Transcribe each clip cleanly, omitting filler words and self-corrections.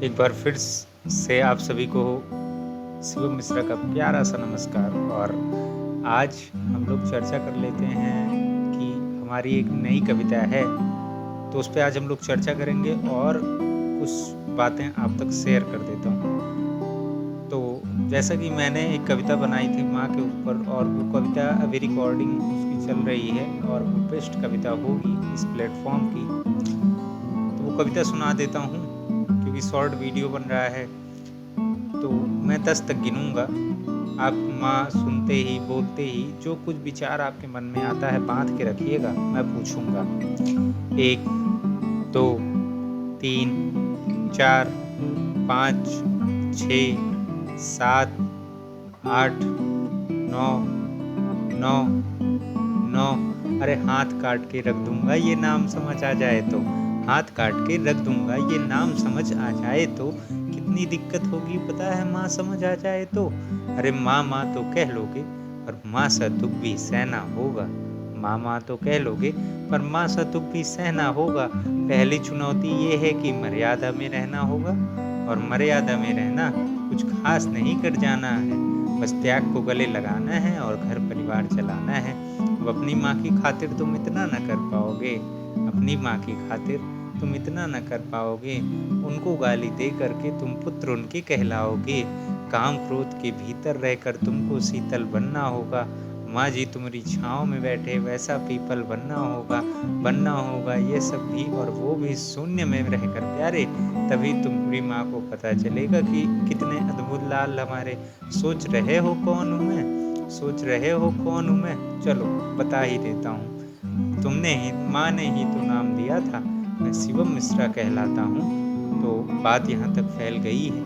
एक बार फिर से आप सभी को शिवम मिश्रा का प्यारा सा नमस्कार। और आज हम लोग चर्चा कर लेते हैं कि हमारी एक नई कविता है, तो उस पर आज हम लोग चर्चा करेंगे और कुछ बातें आप तक शेयर कर देता हूँ। तो जैसा कि मैंने एक कविता बनाई थी माँ के ऊपर, और वो कविता अभी रिकॉर्डिंग उसकी चल रही है और वो बेस्ट कविता होगी इस प्लेटफॉर्म की। तो वो कविता सुना देता हूँ क्योंकि शॉर्ट वीडियो बन रहा है। तो मैं 10 तक गिनूंगा, आप माँ सुनते ही बोलते ही जो कुछ विचार आपके मन में आता है बांध के रखिएगा, मैं पूछूंगा। 1, 2, 3, 4, 5, 6, 7, 8, 9, 9, 9। अरे हाथ काट के रख दूंगा ये नाम समझ आ जाए तो, हाथ काट के रख दूंगा ये नाम समझ आ जाए तो। कितनी दिक्कत होगी पता है माँ समझ आ जाए तो। अरे माँ माँ तो कह लोगे पर माँ सा दुख भी सहना होगा। माँ माँ तो कह लोगे पर माँ सा दुख भी सहना होगा। पहली चुनौती ये है कि मर्यादा में रहना होगा, और मर्यादा में रहना कुछ खास नहीं कर जाना है। बस त्याग को गले लगाना है और घर परिवार चलाना है। अब अपनी माँ की खातिर तुम इतना न कर पाओगे, अपनी माँ की खातिर तुम इतना न कर पाओगे। उनको गाली दे करके तुम पुत्र उनके कहलाओगे। काम क्रोध के भीतर रहकर तुमको शीतल बनना होगा। माँ जी तुम्हारी छाँव में बैठे वैसा पीपल बनना होगा। बनना होगा ये सब भी और वो भी शून्य में रहकर प्यारे। तभी तुम्हारी माँ को पता चलेगा कि कितने अद्भुत लाल हमारे। सोच रहे हो कौन हूँ मैं, सोच रहे हो कौन हूँ मैं। चलो बता ही देता हूँ, तुमने ही माँ ने ही तो नाम दिया था, मैं शिवम मिश्रा कहलाता हूँ। तो बात यहाँ तक फैल गई है,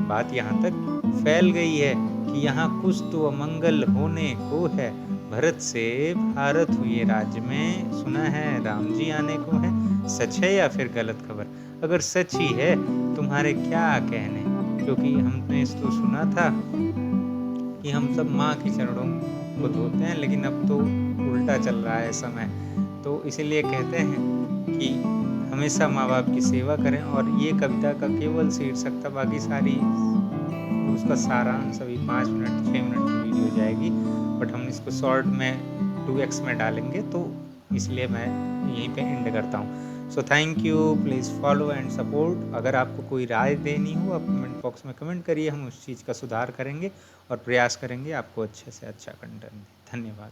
बात यहाँ तक फैल गई है कि यहाँ कुछ तो अमंगल होने को है। भरत से भारत हुए राज्य में, सुना है राम जी आने को है। सच है या फिर गलत खबर? अगर सच ही है तुम्हारे क्या कहने, क्योंकि हमने इसको सुना था कि हम सब माँ के चरणों को धोते हैं, लेकिन अब तो उल्टा चल रहा है समय। तो इसीलिए कहते हैं कि हमेशा माँ बाप की सेवा करें। और ये कविता का केवल शीर्षक था, बाकी सारी उसका सारांश अभी 5 मिनट 6 मिनट की वीडियो जाएगी, बट हम इसको शॉर्ट में 2x में डालेंगे, तो इसलिए मैं यहीं पे एंड करता हूँ। So thank you, please follow and support. अगर आपको कोई राय देनी हो आप कमेंट बॉक्स में कमेंट करिए, हम उस चीज़ का सुधार करेंगे और प्रयास करेंगे आपको अच्छे से अच्छा कंटेंट दें। धन्यवाद।